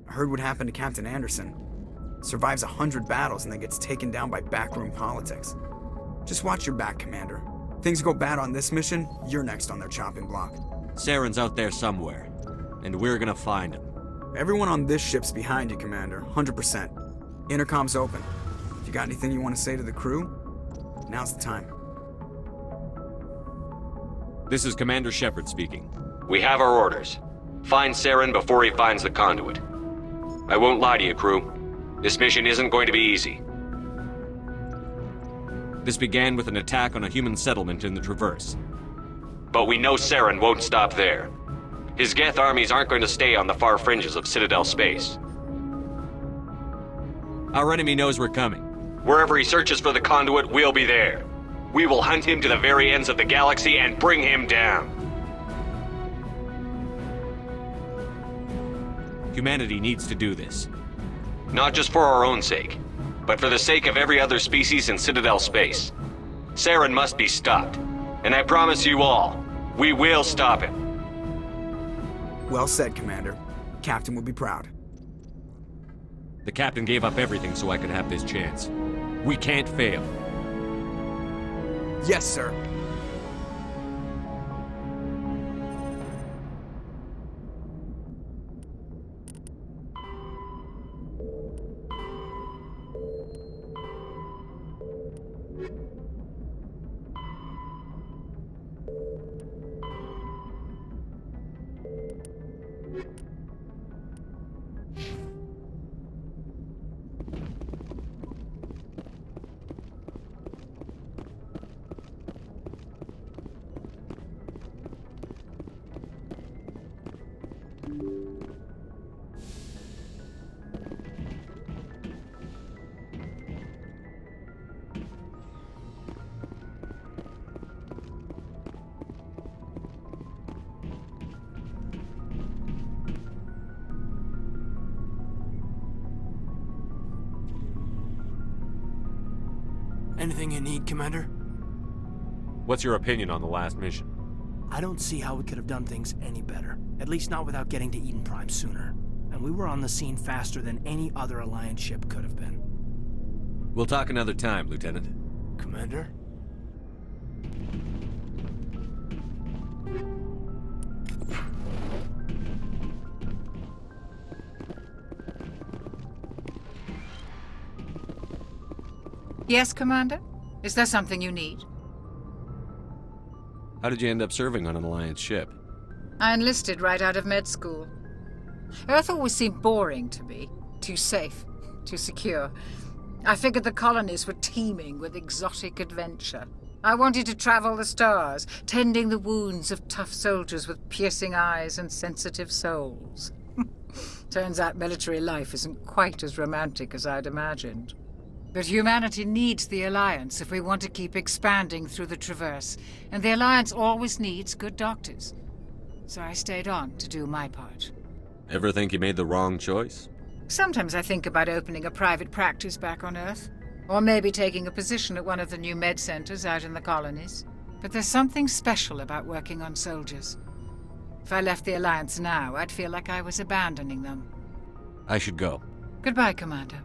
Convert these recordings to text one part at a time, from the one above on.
I heard what happened to Captain Anderson. Survives 100 battles and then gets taken down by backroom politics. Just watch your back, Commander. Things go bad on this mission, you're next on their chopping block. Saren's out there somewhere, and we're gonna find him. Everyone on this ship's behind you, Commander, 100%. Intercom's open. If you got anything you want to say to the crew, now's the time. This is Commander Shepard speaking. We have our orders. Find Saren before he finds the conduit. I won't lie to you, crew. This mission isn't going to be easy. This began with an attack on a human settlement in the Traverse. But we know Saren won't stop there. His Geth armies aren't going to stay on the far fringes of Citadel space. Our enemy knows we're coming. Wherever he searches for the conduit, we'll be there. We will hunt him to the very ends of the galaxy and bring him down. Humanity needs to do this. Not just for our own sake, but for the sake of every other species in Citadel space. Saren must be stopped. And I promise you all, we will stop him. Well said, Commander. Captain would be proud. The captain gave up everything so I could have this chance. We can't fail. Yes, sir. Anything you need, Commander? What's your opinion on the last mission? I don't see how we could have done things any better. At least not without getting to Eden Prime sooner. And we were on the scene faster than any other Alliance ship could have been. We'll talk another time, Lieutenant. Commander? Yes, Commander? Is there something you need? How did you end up serving on an Alliance ship? I enlisted right out of med school. Earth always seemed boring to me. Too safe, too secure. I figured the colonies were teeming with exotic adventure. I wanted to travel the stars, tending the wounds of tough soldiers with piercing eyes and sensitive souls. Turns out military life isn't quite as romantic as I'd imagined. But humanity needs the Alliance if we want to keep expanding through the Traverse, and the Alliance always needs good doctors. So I stayed on to do my part. Ever think you made the wrong choice? Sometimes I think about opening a private practice back on Earth, or maybe taking a position at one of the new med centers out in the colonies. But there's something special about working on soldiers. If I left the Alliance now, I'd feel like I was abandoning them. I should go. Goodbye, Commander.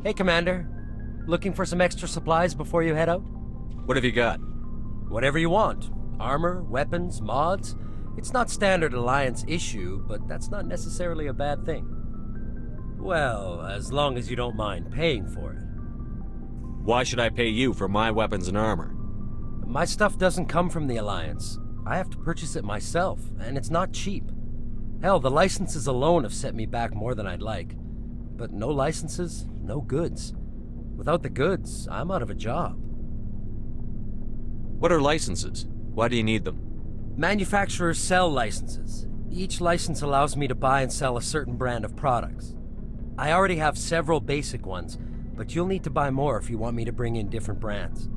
Hey, Commander. Looking for some extra supplies before you head out? What have you got? Whatever you want. Armor, weapons, mods. It's not standard Alliance issue, but that's not necessarily a bad thing. Well, as long as you don't mind paying for it. Why should I pay you for my weapons and armor? My stuff doesn't come from the Alliance. I have to purchase it myself, and it's not cheap. Hell, the licenses alone have set me back more than I'd like. But no licenses, no goods. Without the goods, I'm out of a job. What are licenses? Why do you need them? Manufacturers sell licenses. Each license allows me to buy and sell a certain brand of products. I already have several basic ones, but you'll need to buy more if you want me to bring in different brands.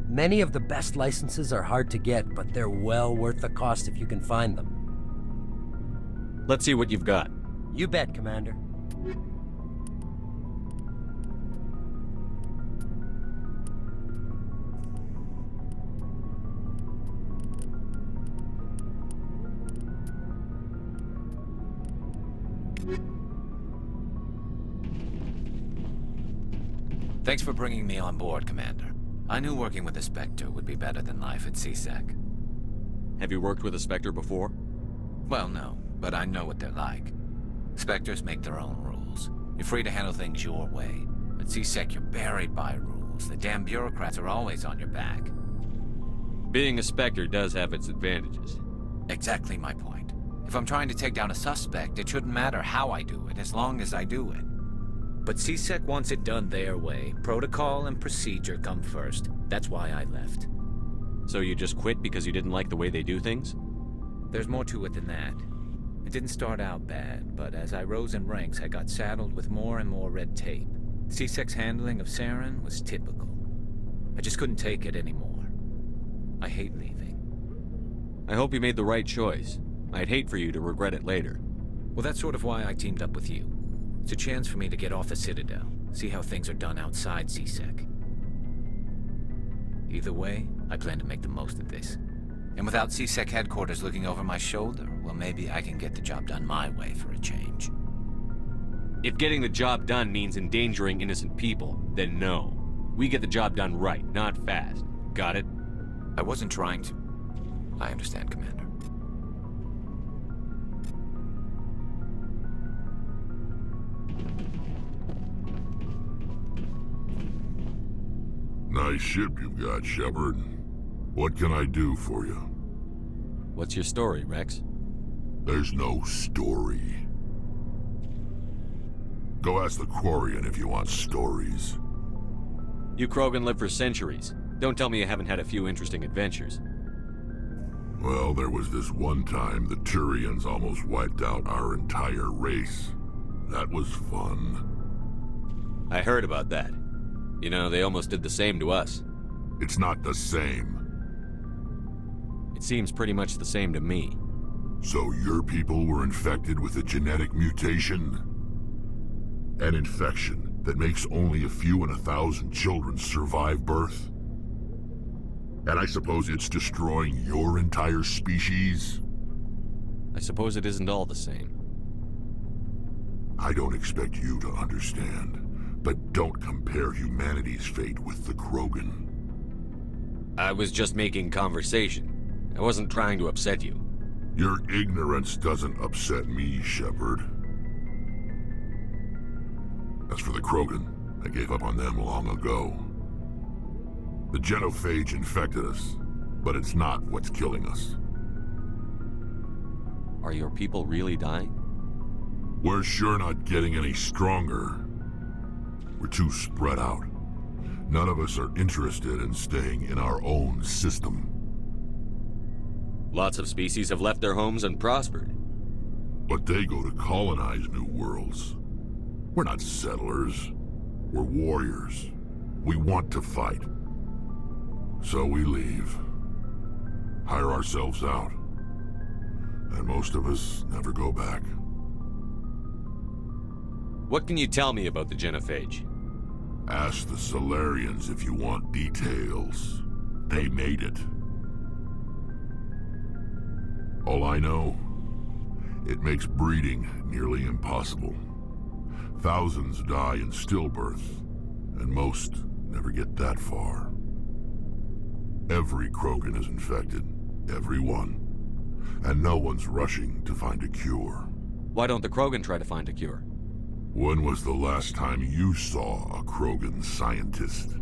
Many of the best licenses are hard to get, but they're well worth the cost if you can find them. Let's see what you've got. You bet, Commander. Thanks for bringing me on board, Commander. I knew working with a Spectre would be better than life at CSEC. Have you worked with a Spectre before? Well, no, but I know what they're like. Spectres make their own rules. You're free to handle things your way. At CSEC, you're buried by rules. The damn bureaucrats are always on your back. Being a Spectre does have its advantages. Exactly my point. If I'm trying to take down a suspect, it shouldn't matter how I do it, as long as I do it. But CSEC wants it done their way. Protocol and procedure come first. That's why I left. So you just quit because you didn't like the way they do things? There's more to it than that. It didn't start out bad, but as I rose in ranks, I got saddled with more and more red tape. CSEC's handling of Saren was typical. I just couldn't take it anymore. I hate leaving. I hope you made the right choice. I'd hate for you to regret it later. Well, that's sort of why I teamed up with you. It's a chance for me to get off the Citadel, see how things are done outside CSEC. Either way, I plan to make the most of this. And without CSEC headquarters looking over my shoulder, well, maybe I can get the job done my way for a change. If getting the job done means endangering innocent people, then no. We get the job done right, not fast. Got it? I wasn't trying to... I understand, Commander. Nice ship you've got, Shepard. What can I do for you? What's your story, Rex? There's no story. Go ask the Quarian if you want stories. You Krogan live for centuries. Don't tell me you haven't had a few interesting adventures. Well, there was this one time the Turians almost wiped out our entire race. That was fun. I heard about that. You know, they almost did the same to us. It's not the same. It seems pretty much the same to me. So your people were infected with a genetic mutation? An infection that makes only a few in 1,000 children survive birth? And I suppose it's destroying your entire species? I suppose it isn't all the same. I don't expect you to understand. But don't compare humanity's fate with the Krogan. I was just making conversation. I wasn't trying to upset you. Your ignorance doesn't upset me, Shepard. As for the Krogan, I gave up on them long ago. The genophage infected us, but it's not what's killing us. Are your people really dying? We're sure not getting any stronger. We're too spread out. None of us are interested in staying in our own system. Lots of species have left their homes and prospered. But they go to colonize new worlds. We're not settlers. We're warriors. We want to fight. So we leave. Hire ourselves out. And most of us never go back. What can you tell me about the genophage? Ask the Solarians if you want details. They made it. All I know, it makes breeding nearly impossible. Thousands die in stillbirth, and most never get that far. Every Krogan is infected, every one. And no one's rushing to find a cure. Why don't the Krogan try to find a cure? When was the last time you saw a Krogan scientist?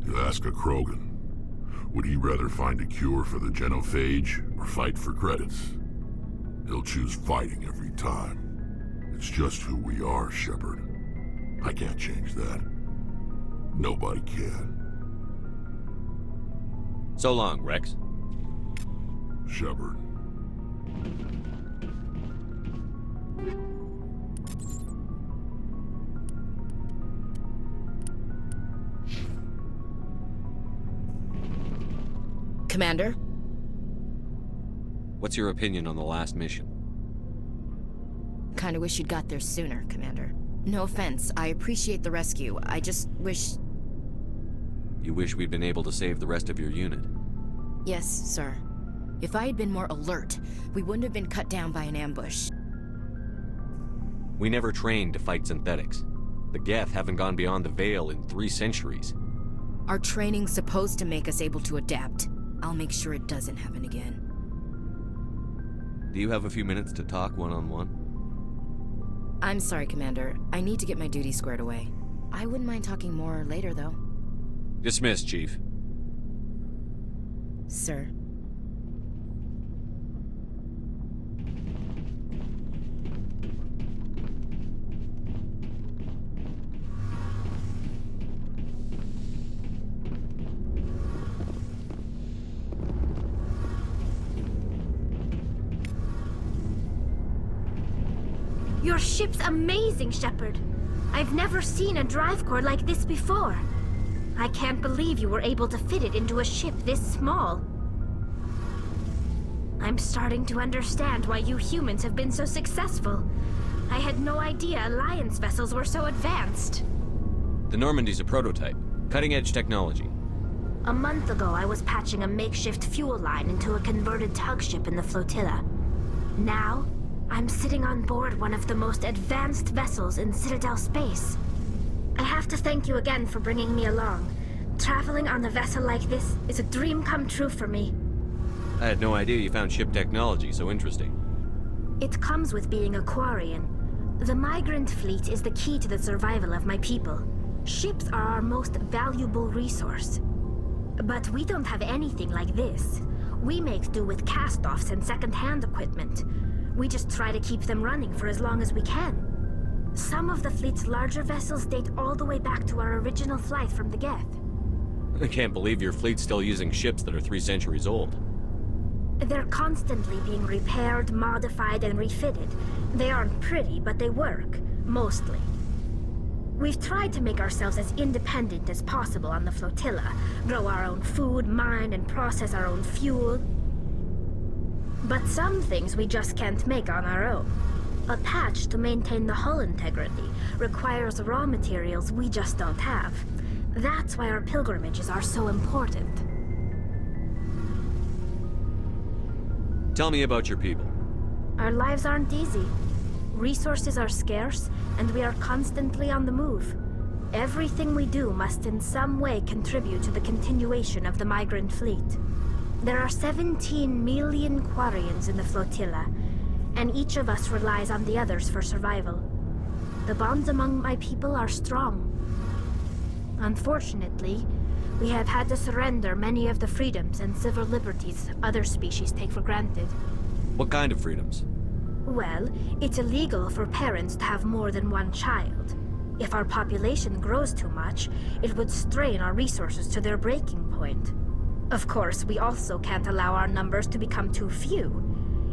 You ask a Krogan, would he rather find a cure for the genophage or fight for credits? He'll choose fighting every time. It's just who we are, Shepard. I can't change that. Nobody can. So long, Rex. Shepard. Commander? What's your opinion on the last mission? Kinda wish you'd got there sooner, Commander. No offense, I appreciate the rescue. I just wish... You wish we'd been able to save the rest of your unit? Yes, sir. If I had been more alert, we wouldn't have been cut down by an ambush. We never trained to fight synthetics. The Geth haven't gone beyond the Veil in 3 centuries. Our training's supposed to make us able to adapt. I'll make sure it doesn't happen again. Do you have a few minutes to talk one-on-one? I'm sorry, Commander. I need to get my duty squared away. I wouldn't mind talking more later, though. Dismissed, Chief. Sir. Your ship's amazing, Shepard. I've never seen a drive core like this before. I can't believe you were able to fit it into a ship this small. I'm starting to understand why you humans have been so successful. I had no idea Alliance vessels were so advanced. The Normandy's a prototype. Cutting-edge technology. A month ago, I was patching a makeshift fuel line into a converted tug ship in the flotilla. Now, I'm sitting on board one of the most advanced vessels in Citadel space. I have to thank you again for bringing me along. Traveling on a vessel like this is a dream come true for me. I had no idea you found ship technology so interesting. It comes with being a Quarian. The migrant fleet is the key to the survival of my people. Ships are our most valuable resource. But we don't have anything like this. We make do with cast-offs and second-hand equipment. We just try to keep them running for as long as we can. Some of the fleet's larger vessels date all the way back to our original flight from the Geth. I can't believe your fleet's still using ships that are 3 centuries old. They're constantly being repaired, modified, and refitted. They aren't pretty, but they work. Mostly. We've tried to make ourselves as independent as possible on the flotilla. Grow our own food, mine, and process our own fuel. But some things we just can't make on our own. A patch to maintain the hull integrity requires raw materials we just don't have. That's why our pilgrimages are so important. Tell me about your people. Our lives aren't easy. Resources are scarce, and we are constantly on the move. Everything we do must in some way contribute to the continuation of the migrant fleet. There are 17 million Quarians in the flotilla, and each of us relies on the others for survival. The bonds among my people are strong. Unfortunately, we have had to surrender many of the freedoms and civil liberties other species take for granted. What kind of freedoms? Well, it's illegal for parents to have more than one child. If our population grows too much, it would strain our resources to their breaking point. Of course, we also can't allow our numbers to become too few.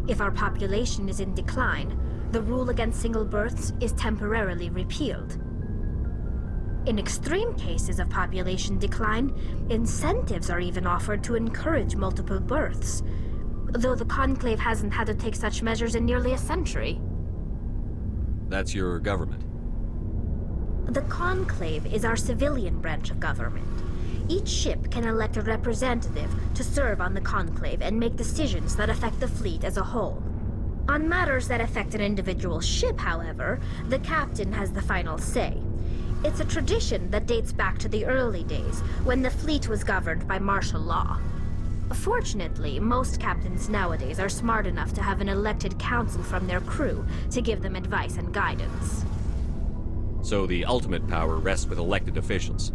If our population is in decline, the rule against single births is temporarily repealed. In extreme cases of population decline, incentives are even offered to encourage multiple births, though the Conclave hasn't had to take such measures in nearly a century. That's your government. The Conclave is our civilian branch of government. Each ship can elect a representative to serve on the Conclave and make decisions that affect the fleet as a whole. On matters that affect an individual ship, however, the captain has the final say. It's a tradition that dates back to the early days, when the fleet was governed by martial law. Fortunately, most captains nowadays are smart enough to have an elected council from their crew to give them advice and guidance. So the ultimate power rests with elected officials.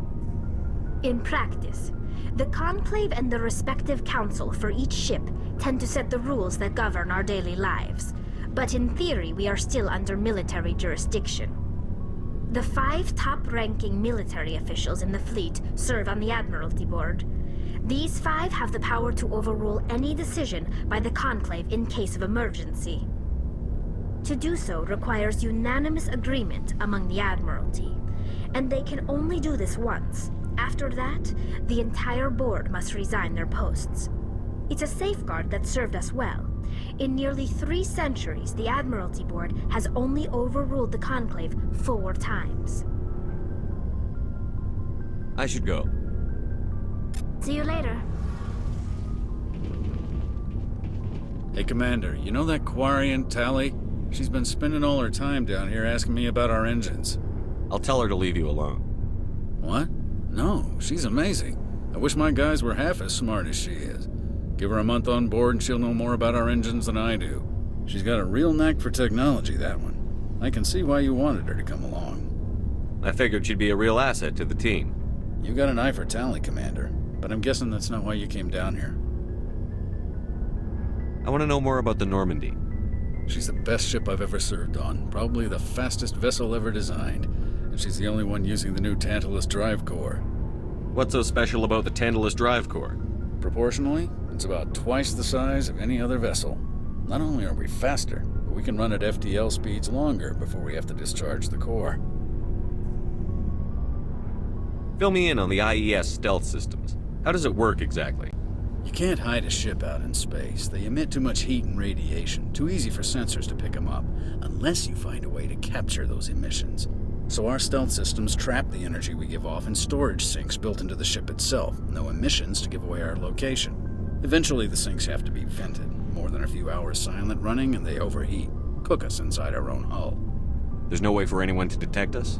In practice, the Conclave and the respective council for each ship tend to set the rules that govern our daily lives. But in theory, we are still under military jurisdiction. The 5 top-ranking military officials in the fleet serve on the Admiralty Board. These 5 have the power to overrule any decision by the Conclave in case of emergency. To do so requires unanimous agreement among the Admiralty, and they can only do this once. After that, the entire board must resign their posts. It's a safeguard that served us well. In nearly 3 centuries, the Admiralty Board has only overruled the Conclave 4 times. I should go. See you later. Hey, Commander, you know that Quarian, Tali? She's been spending all her time down here asking me about our engines. I'll tell her to leave you alone. What? No, she's amazing. I wish my guys were half as smart as she is. Give her a month on board and she'll know more about our engines than I do. She's got a real knack for technology, that one. I can see why you wanted her to come along. I figured she'd be a real asset to the team. You got an eye for Tali, Commander, but I'm guessing that's not why you came down here. I want to know more about the Normandy. She's the best ship I've ever served on, probably the fastest vessel ever designed, and she's the only one using the new Tantalus drive core. What's so special about the Tantalus drive core? Proportionally, it's about twice the size of any other vessel. Not only are we faster, but we can run at FTL speeds longer before we have to discharge the core. Fill me in on the IES stealth systems. How does it work exactly? You can't hide a ship out in space. They emit too much heat and radiation, too easy for sensors to pick them up, unless you find a way to capture those emissions. So our stealth systems trap the energy we give off in storage sinks built into the ship itself. No emissions to give away our location. Eventually the sinks have to be vented. More than a few hours silent running and they overheat. Cook us inside our own hull. There's no way for anyone to detect us?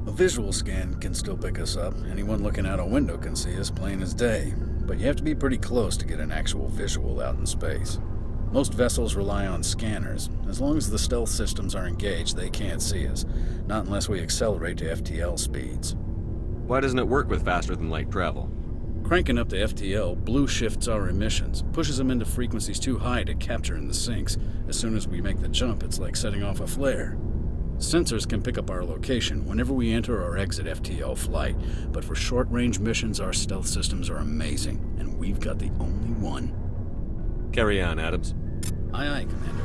A visual scan can still pick us up. Anyone looking out a window can see us plain as day. But you have to be pretty close to get an actual visual out in space. Most vessels rely on scanners. As long as the stealth systems are engaged, they can't see us. Not unless we accelerate to FTL speeds. Why doesn't it work with faster-than-light travel? Cranking up to FTL blue shifts our emissions, pushes them into frequencies too high to capture in the sinks. As soon as we make the jump, it's like setting off a flare. Sensors can pick up our location whenever we enter or exit FTL flight, but for short-range missions, our stealth systems are amazing, and we've got the only one. Carry on, Adams. Aye, aye, Commander.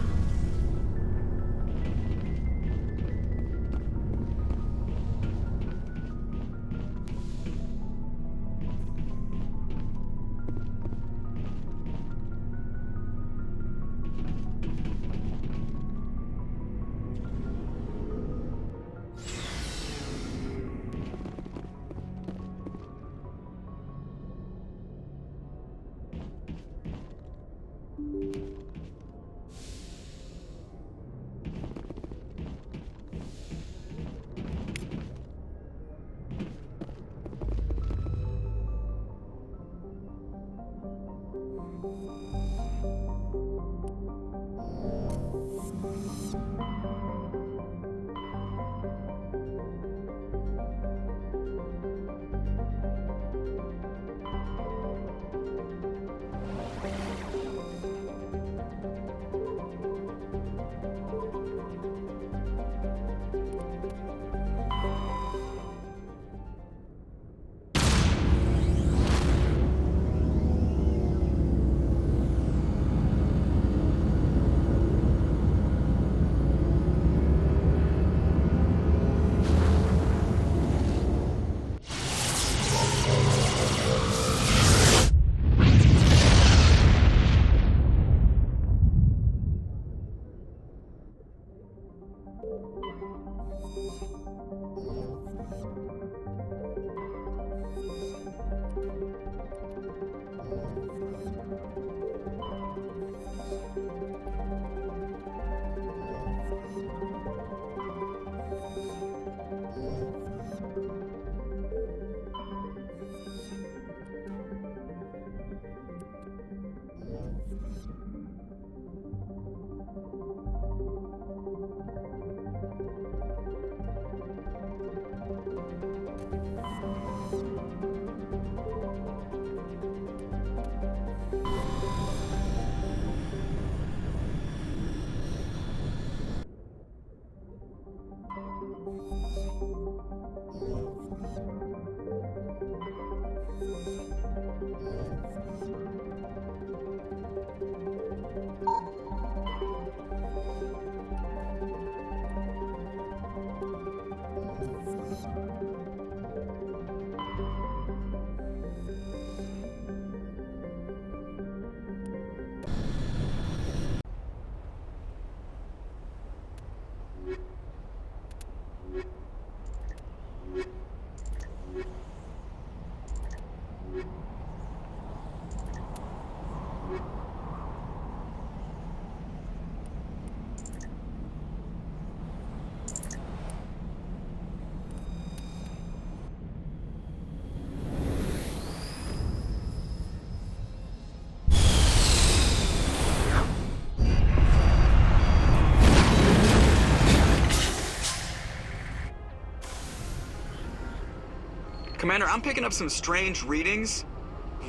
Commander, I'm picking up some strange readings.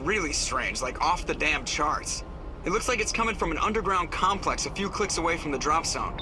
Really strange, like off the damn charts. It looks like it's coming from an underground complex a few clicks away from the drop zone.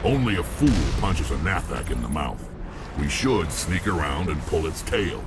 Only a fool punches a Nathak in the mouth. We should sneak around and pull its tail.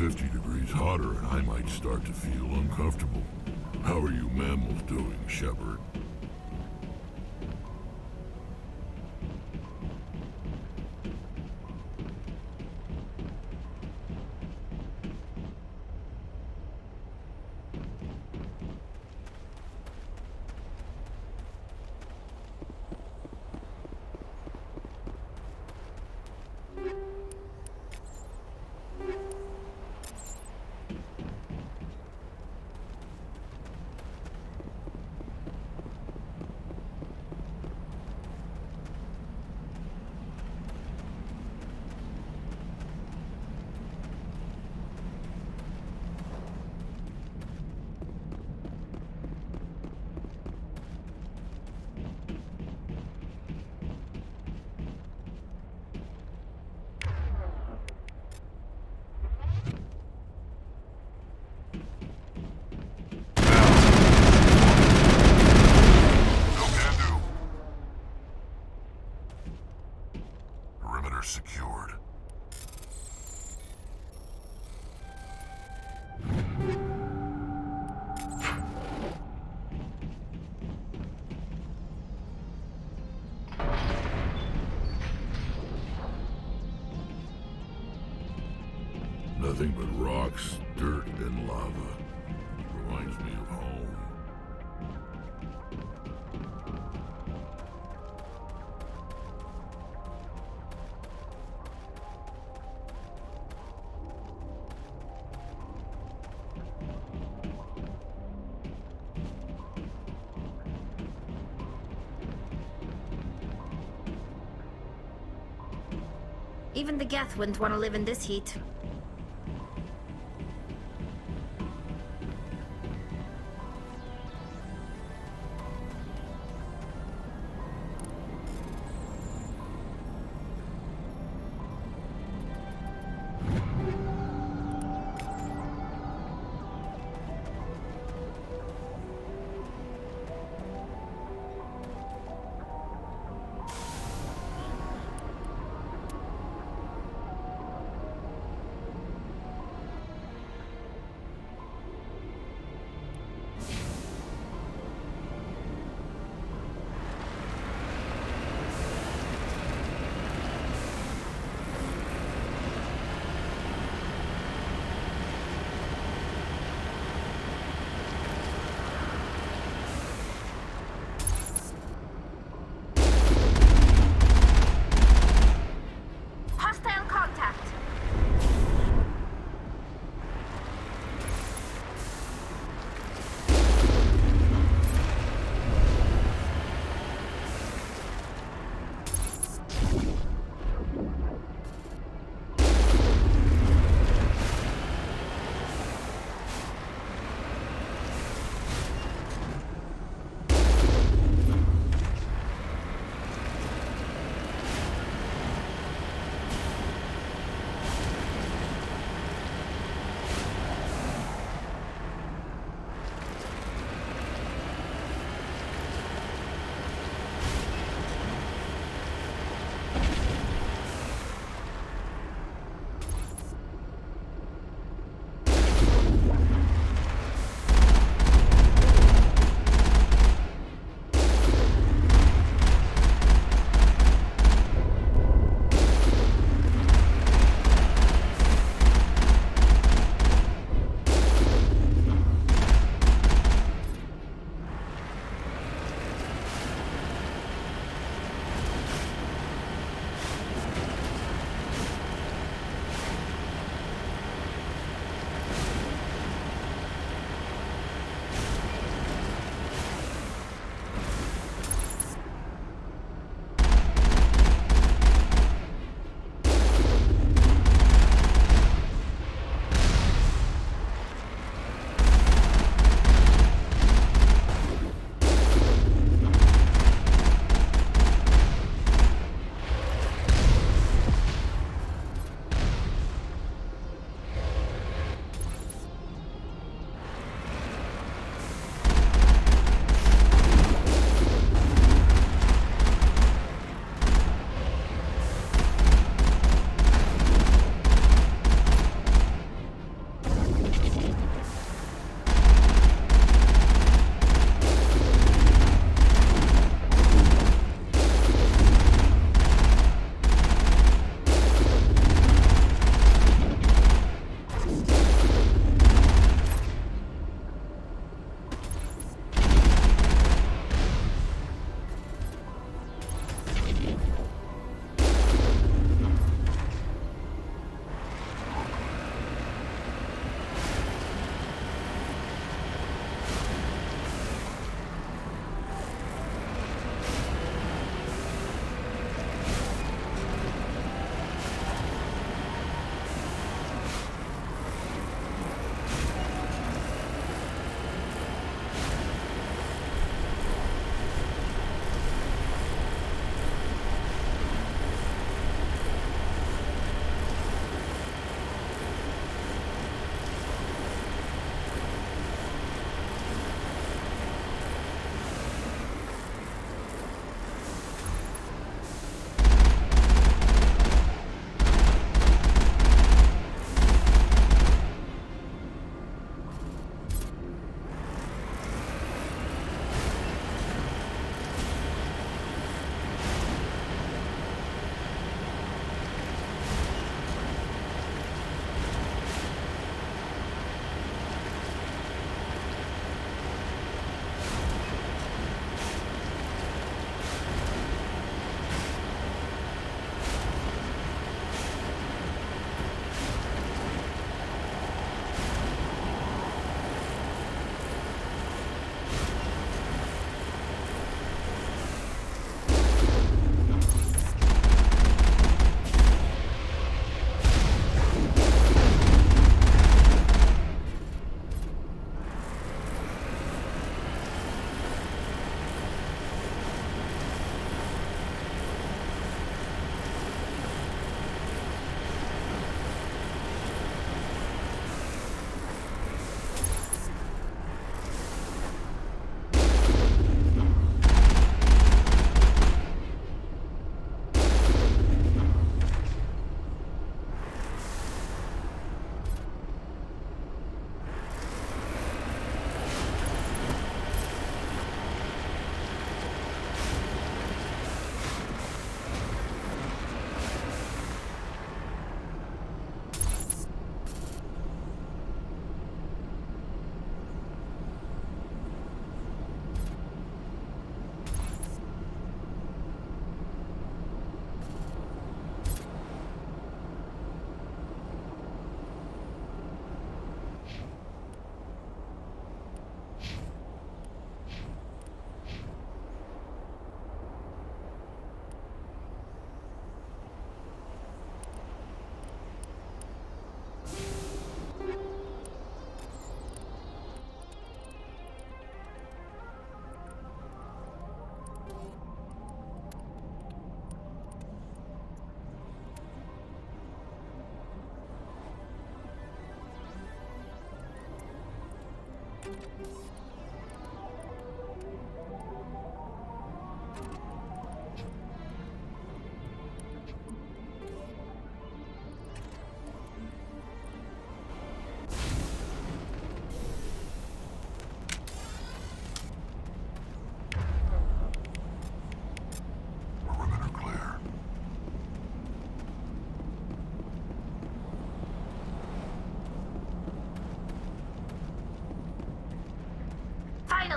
50 degrees hotter and I might start to feel uncomfortable. How are you mammals doing, Shepard? Secured. Nothing but rocks, dirt, and lava. Reminds me of home. Even the Geth wouldn't want to live in this heat.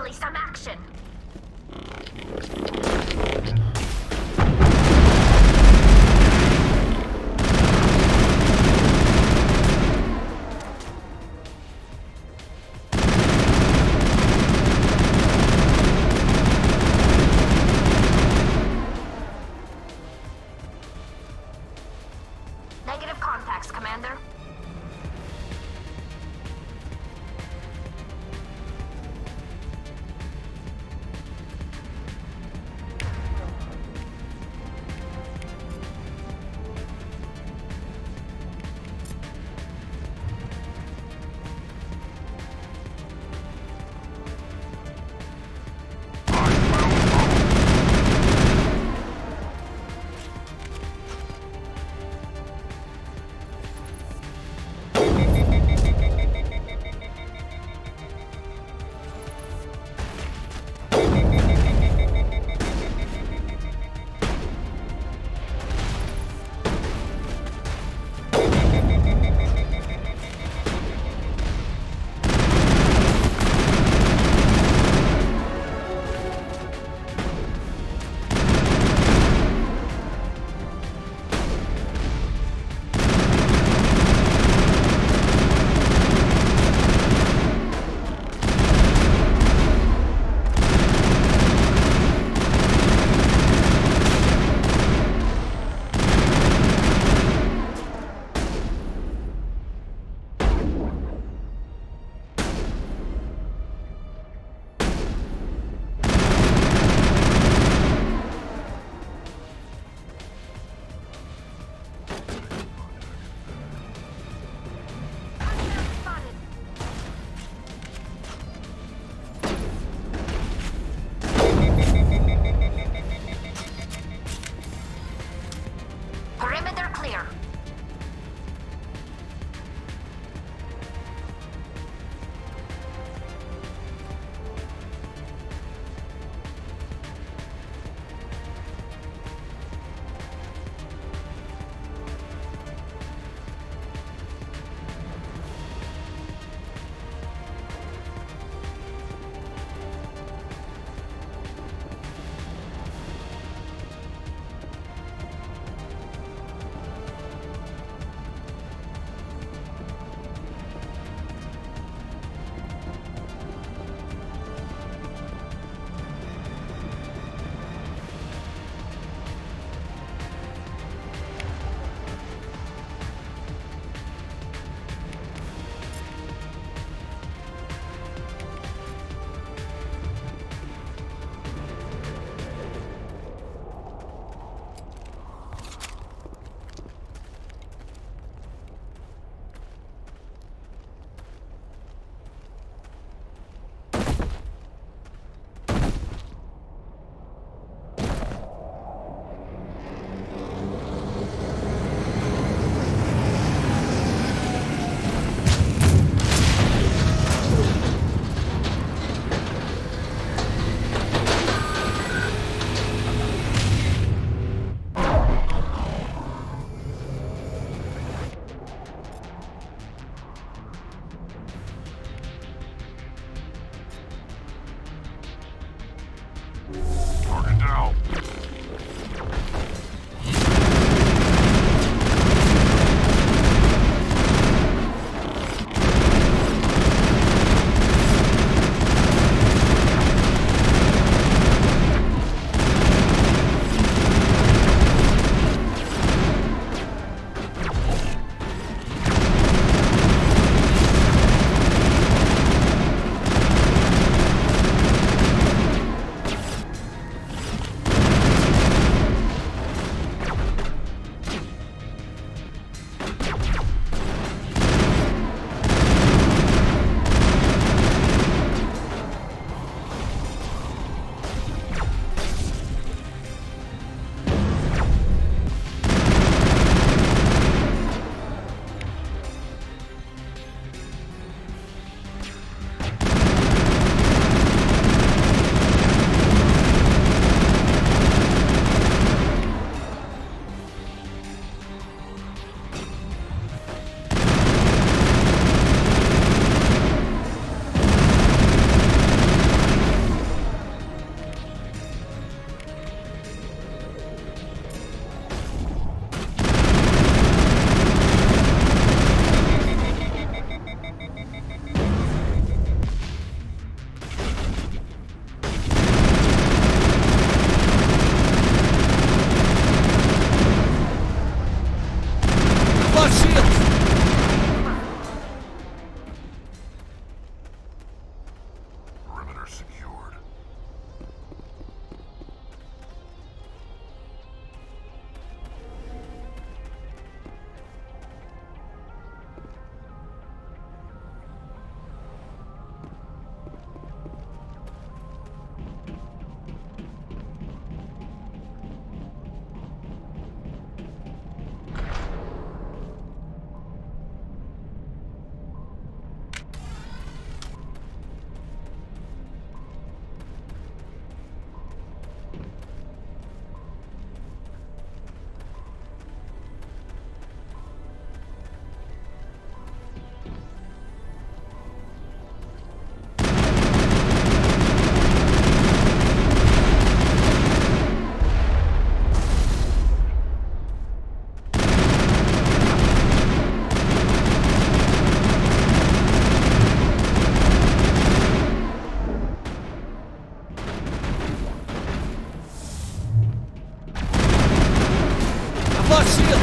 Finally, some action! Negative contacts, Commander. lost shields!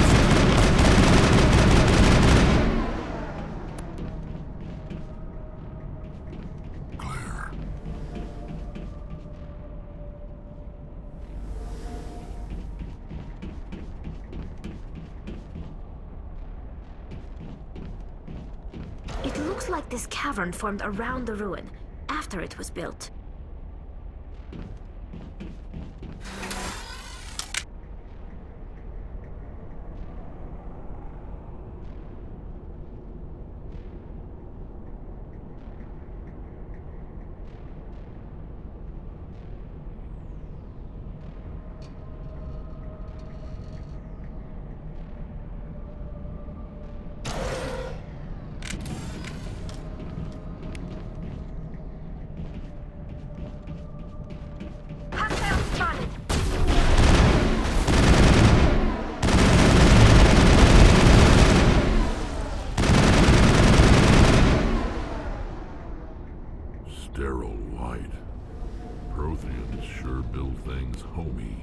It looks like this cavern formed around the ruin, after it was built. Sterile white. Protheans sure build things homey.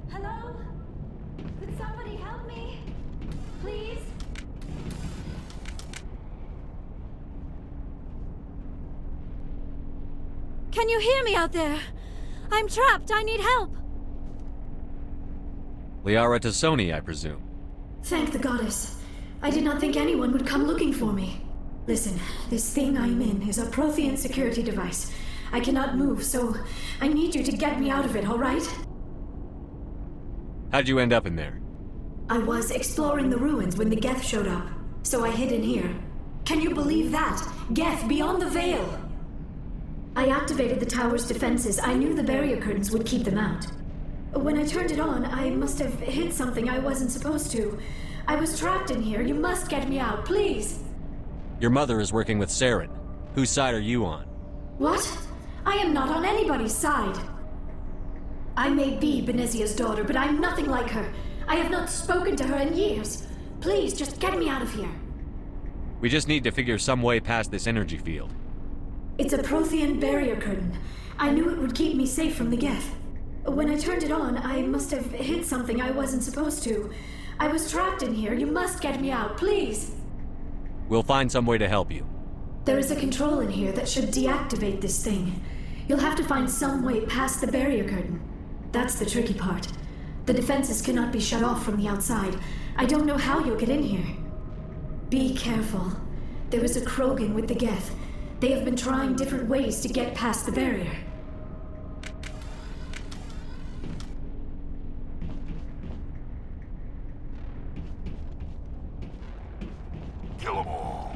Hello? Could somebody help me? Please? Can you hear me out there? I'm trapped. I need help. Liara T'Soni I, I presume. Thank the goddess. I did not think anyone would come looking for me. Listen, this thing I'm in is a prothean security device. I cannot move, so I need you to get me out of it, all right? How'd you end up in there? I was exploring the ruins when the Geth showed up, so I hid in here. Can you believe that? Geth, beyond the veil! I activated the tower's defenses. I knew the barrier curtains would keep them out. When I turned it on, I must have hit something I wasn't supposed to. I was trapped in here. You must get me out, please! Your mother is working with Saren. Whose side are you on? What? I am not on anybody's side. I may be Benezia's daughter, but I'm nothing like her. I have not spoken to her in years. Please, just get me out of here. We just need to figure some way past this energy field. It's a prothean barrier curtain. I knew it would keep me safe from the Geth. When I turned it on, I must have hit something I wasn't supposed to. I was trapped in here. You must get me out, please. We'll find some way to help you. There is a control in here that should deactivate this thing. You'll have to find some way past the barrier curtain. That's the tricky part. The defenses cannot be shut off from the outside. I don't know how you'll get in here. Be careful. There is a Krogan with the Geth. They have been trying different ways to get past the barrier. Kill 'em all.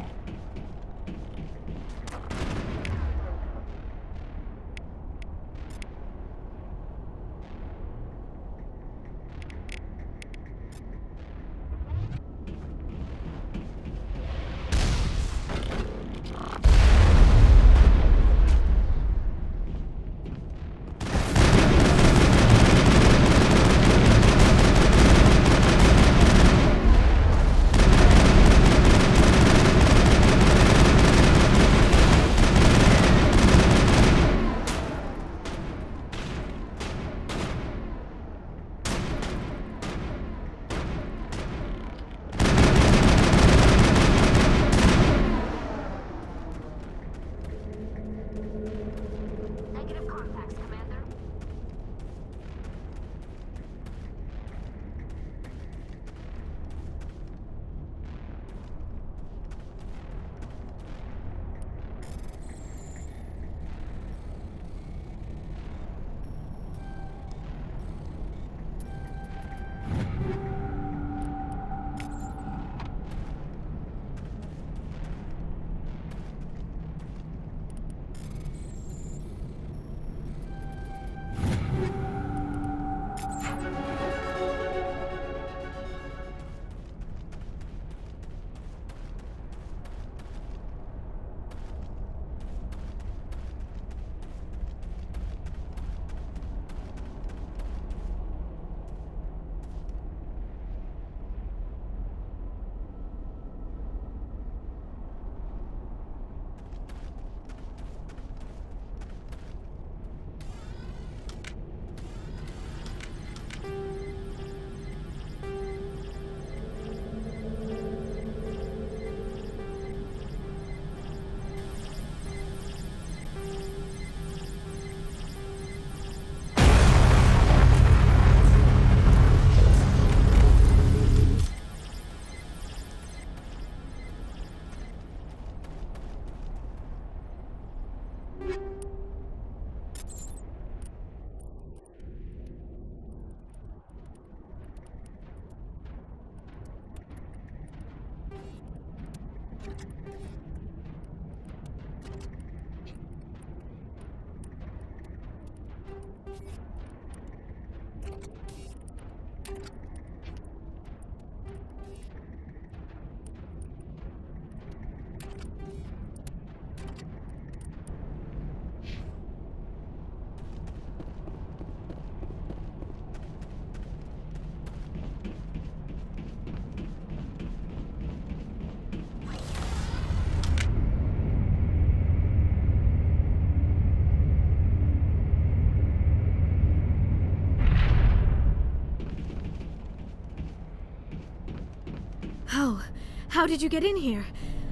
How did you get in here?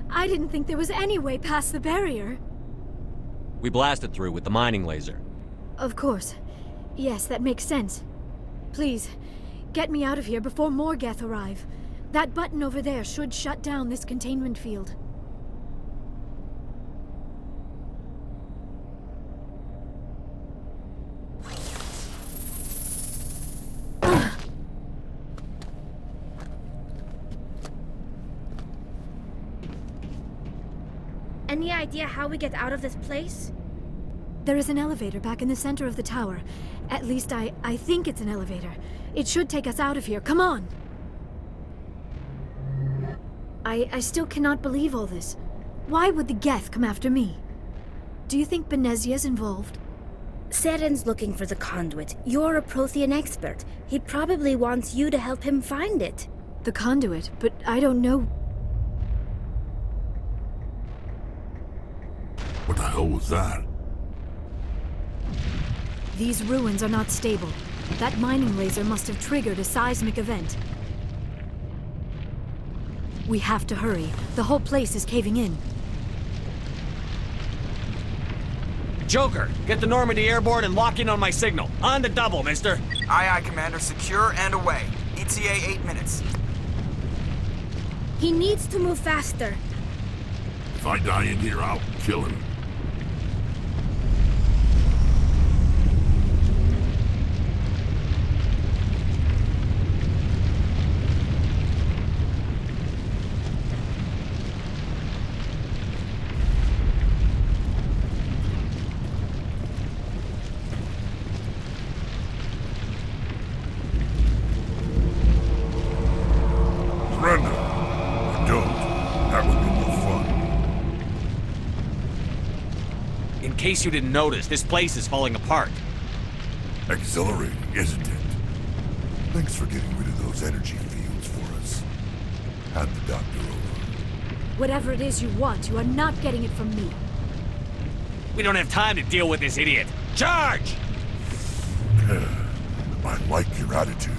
I didn't think there was any way past the barrier. We blasted through with the mining laser. Of course. Yes, that makes sense. Please, get me out of here before more Geth arrive. That button over there should shut down this containment field. Any idea how we get out of this place? There is an elevator back in the center of the tower. At least I think it's an elevator. It should take us out of here. Come on! I still cannot believe all this. Why would the Geth come after me? Do you think Benezia's involved? Saren's looking for the conduit. You're a prothean expert. He probably wants you to help him find it. The conduit? But I don't know... What the hell was that? These ruins are not stable. That mining laser must have triggered a seismic event. We have to hurry. The whole place is caving in. Joker, get the Normandy airborne and lock in on my signal. On the double, mister. Aye, Commander. Secure and away. ETA 8 minutes. He needs to move faster. If I die in here, I'll kill him. In case you didn't notice, this place is falling apart. Exhilarating, isn't it? Thanks for getting rid of those energy fields for us. Hand the doctor over. Whatever it is you want, you are not getting it from me. We don't have time to deal with this idiot. Charge! I like your attitude.